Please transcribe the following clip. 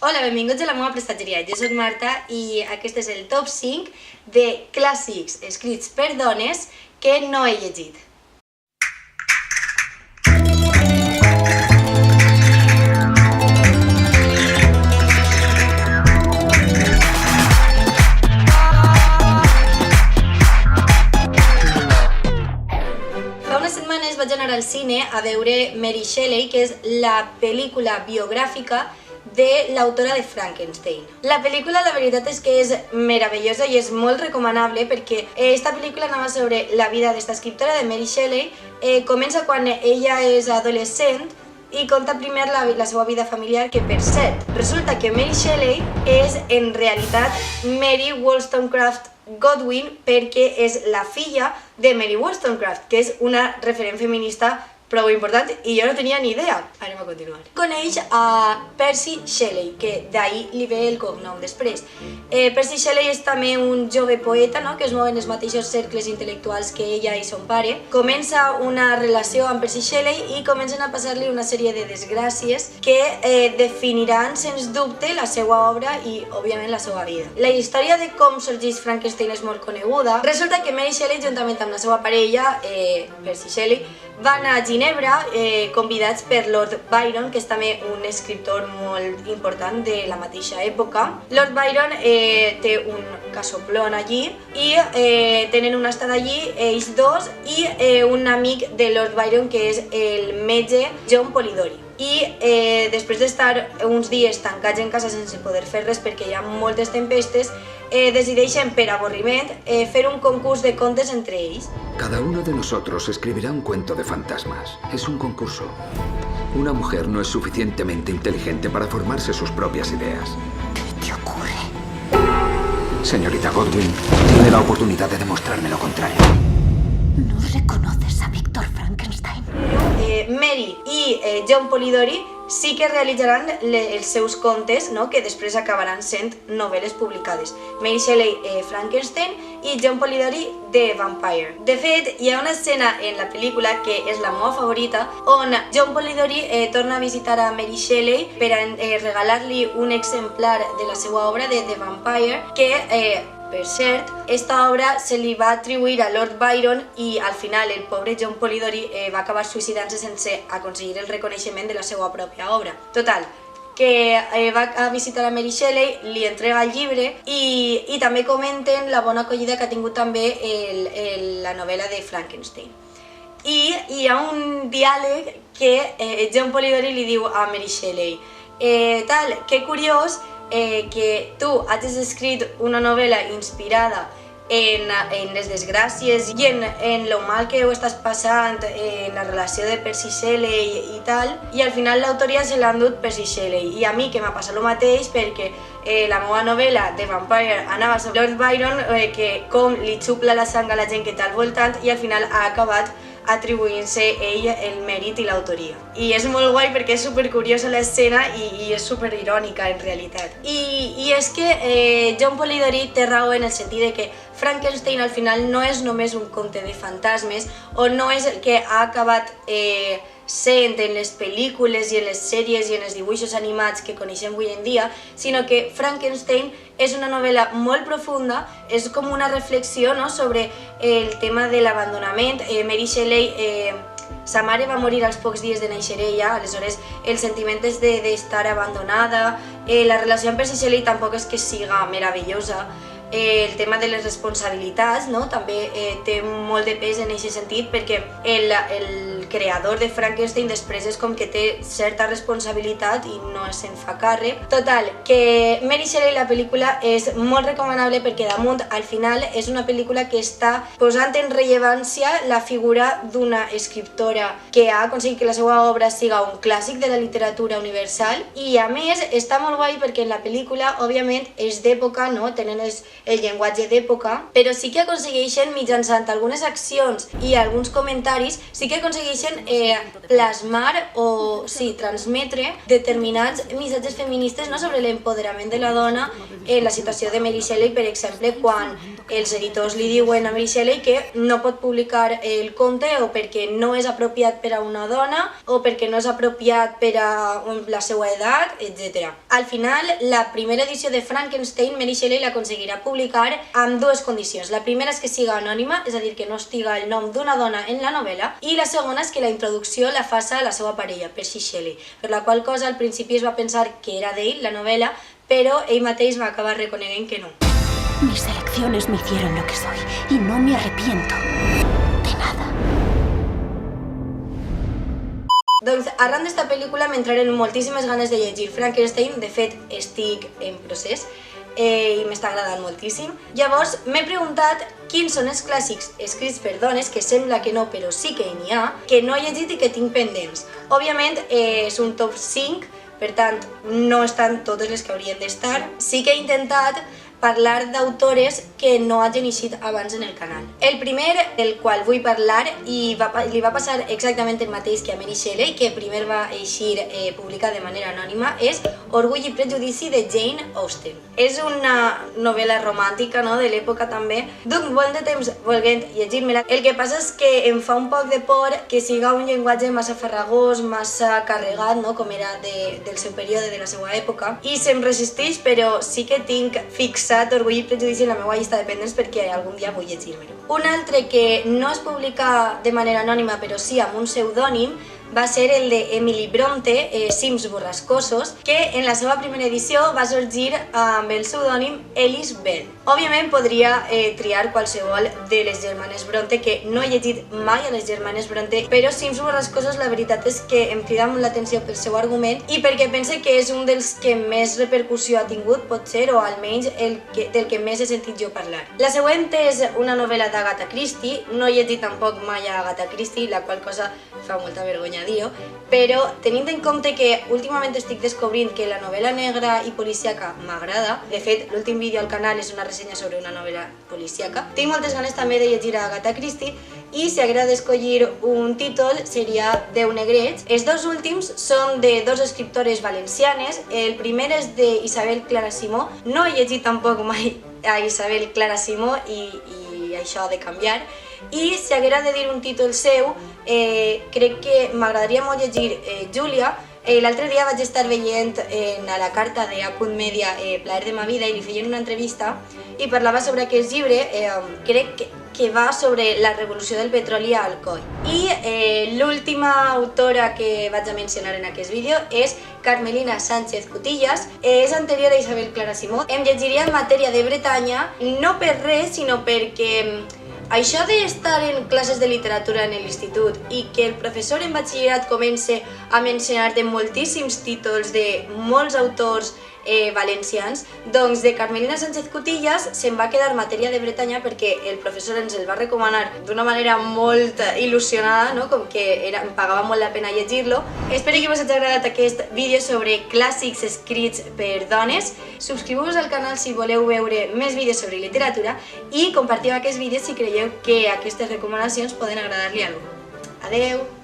Hola, benvinguts a la meva prestatgeria. Jo soc Marta i aquest és el top 5 de clàssics escrits per dones que no he llegit. Fa unes setmanes vaig anar al cine a veure Mary Shelley, que és la pel·lícula biogràfica de l'autora de Frankenstein. La pel·lícula, la veritat és que és meravellosa i és molt recomanable perquè esta pel·lícula anava sobre la vida d'esta escriptora, de Mary Shelley. Comença quan ella és adolescent i conta primer la seva vida familiar, que per cert, resulta que Mary Shelley és en realitat Mary Wollstonecraft Godwin perquè és la filla de Mary Wollstonecraft, que és una referent feminista prou important i jo no tenia ni idea. Anem a continuar. Coneix a Percy Shelley, que d'ahir li ve el cognom després. Percy Shelley és també un jove poeta, que es mou en els mateixos cercles intel·lectuals que ella i son pare. Comença una relació amb Percy Shelley i comencen a passar-li una sèrie de desgràcies que definiran, sens dubte, la seva obra i, òbviament, la seva vida. La història de com sorgeix Frankenstein és molt coneguda. Resulta que Mary Shelley, juntament amb la seva parella, Percy Shelley, van a Ginebra, convidats per Lord Byron, que és també un escriptor molt important de la mateixa època. Lord Byron té un casoplon allí i tenen una estada allí, ells dos, i un amic de Lord Byron, que és el metge John Polidori. I després d'estar uns dies tancats en casa sense poder fer res perquè hi ha moltes tempestes, decideixen, per avorriment, fer un concurs de contes entre ells. Cada uno de nosotros escribirá un cuento de fantasmas. Es un concurso. Una mujer no es suficientemente inteligente para formarse sus propias ideas. ¿Qué te ocurre? Señorita Godwin, tiene la oportunidad de demostrarme lo contrario. ¿No reconoces a Víctor Frankenstein? Mary i John Polidori sí que realitzaran els seus contes, que després acabaran sent novel·les publicades. Mary Shelley, Frankenstein, i John Polidori, The Vampire. De fet, hi ha una escena en la pel·lícula, que és la meva favorita, on John Polidori torna a visitar a Mary Shelley per regalar-li un exemplar de la seva obra, de The Vampire, que, per cert, esta obra se li va atribuir a Lord Byron i al final el pobre John Polidori va acabar suïcidant-se sense aconseguir el reconeixement de la seva pròpia obra. Total, que va a visitar a Mary Shelley, li entrega el llibre i també comenten la bona acollida que ha tingut també la novel·la de Frankenstein. I hi ha un diàleg que John Polidori li diu a Mary Shelley: que curiós que tu hagis escrit una novel·la inspirada en les desgràcies i en lo mal que ho estàs passant en la relació de Percy Shelley i tal, i al final l'autoria se l'ha endut Percy Shelley. I a mi que m'ha passat el mateix perquè la meva novel·la The Vampire anava sobre Lord Byron, que com li xupla la sang a la gent que té al voltant, i al final ha acabat atribuint-se ell el mèrit i l'autoria. I és molt guai perquè és supercuriosa l'escena i és superirònica en realitat. I és que John Polidori té raó en el sentit de que Frankenstein al final no és només un conte de fantasmes o no és el que ha acabat sent en les pel·lícules i en les sèries i en els dibuixos animats que coneixem avui en dia, sinó que Frankenstein és una novel·la molt profunda, és com una reflexió sobre el tema de l'abandonament. Mary Shelley, sa mare va morir als pocs dies de néixer ella, aleshores el sentiment és d'estar abandonada. La relació amb Percy Shelley tampoc és que siga meravellosa. El tema de les responsabilitats també té molt de pes en aquest sentit perquè el creador de Frankenstein després és com que té certa responsabilitat i no se'n fa càrrec. Total, que Mary Shelley, la pel·lícula, és molt recomanable perquè damunt, al final, és una pel·lícula que està posant en rellevància la figura d'una escriptora que ha aconseguit que la seva obra siga un clàssic de la literatura universal i, a més, està molt guai perquè en la pel·lícula, òbviament, és d'època, tenen el llenguatge d'època, però sí que aconsegueixen, mitjançant algunes accions i alguns comentaris, sí que aconsegueixen aconsegueixen plasmar o transmetre determinats missatges feministes, no, sobre l'empoderament de la dona en la situació de Mary Shelley, per exemple, quan els editors li diuen a Mary Shelley que no pot publicar el conte o perquè no és apropiat per a una dona o perquè no és apropiat per a la seva edat, etc. Al final, la primera edició de Frankenstein, Mary Shelley l'aconseguirà publicar amb dues condicions. La primera és que siga anònima, és a dir, que no estiga el nom d'una dona en la novel·la, i la segona és que la introducció la faça la seva parella, Percy Shelley, per la qual cosa al principi es va pensar que era d'ell la novel·la, però ell mateix va acabar reconeguent que no. Mis elecciones me hicieron lo que soy y no me arrepiento de nada. Doncs arran d'esta pel·lícula m'entraren moltíssimes ganes de llegir Frankenstein, de fet estic en procés i m'està agradant moltíssim. Llavors m'he preguntat quins són els clàssics escrits per dones, que sembla que no, però sí que n'hi ha, que no he llegit i que tinc pendents. Òbviament és un top 5, per tant no estan totes les que haurien d'estar. Sí que he intentat parlar d'autores que no hagin eixit abans en el canal. El primer del qual vull parlar, i li va passar exactament el mateix que a Mary Shelley, que primer va eixir publicat de manera anònima, és Orgull i prejudici de Jane Austen. És una novel·la romàntica, no?, de l'època també. Duc molt de temps volent llegir-me-la. El que passa és que em fa un poc de por que siga un llenguatge massa farragós, massa carregat, no?, com era del seu període, de la seva època, i se'm resisteix, però sí que tinc fixat Orgull i prejudici en la meva llista de pendents perquè algun dia vull llegir-me-lo. Un altre que no es publica de manera anònima però sí amb un pseudònim va ser el de Emily Bronte, Cims borrascosos, que en la seva primera edició va sorgir amb el pseudònim Alice Bell. Òbviament podria triar qualsevol de les germanes Bronte, que no he llegit mai a les germanes Bronte, però Cims borrascosos la veritat és que em crida molt l'atenció pel seu argument i perquè pense que és un dels que més repercussió ha tingut, potser, o almenys del que més he sentit jo parlar. La següent és una novel·la d'Agatha Christie. No he llegit tampoc mai a Agatha Christie, la qual cosa fa molta vergonya dir-ho, però tenint en compte que últimament estic descobrint que la novel·la negra i policíaca m'agrada, de fet l'últim vídeo al canal és una ressenya sobre una novel·la policíaca, tinc moltes ganes també de llegir a Agatha Christie i si haguera d'escollir un títol seria 10 negrets. Els dos últims són de dos escriptores valencianes. El primer és d'Isabel Clara Simó. No he llegit tampoc mai a Isabel Clara Simó i això ha de canviar. I si haguera de dir un títol seu, crec que m'agradaria molt llegir Júlia. L'altre dia vaig estar veient a la carta de A.Media Plaer de ma vida i li feien una entrevista i parlava sobre aquest llibre, crec que va sobre la revolució del petroli a Alcoi. I l'última autora que vaig a mencionar en aquest vídeo és Carmelina Sánchez Cutillas, és anterior a Isabel Clara Simó. Em llegiria en matèria de Bretanya, no per res, sinó perquè això d'estar en classes de literatura en l'institut i que el professor en batxillerat comence a mencionar de moltíssims títols de molts autors valencians, doncs de Carmelina Sánchez Cutillas se'n va quedar matèria de Bretanya perquè el professor ens el va recomanar d'una manera molt il·lusionada, no? Com que em pagava molt la pena llegir-lo. Espero que us hagi agradat aquest vídeo sobre clàssics escrits per dones. Subscriu-vos al canal si voleu veure més vídeos sobre literatura i compartiu aquest vídeo si creieu que aquestes recomanacions poden agradar-li a algú. Adeu!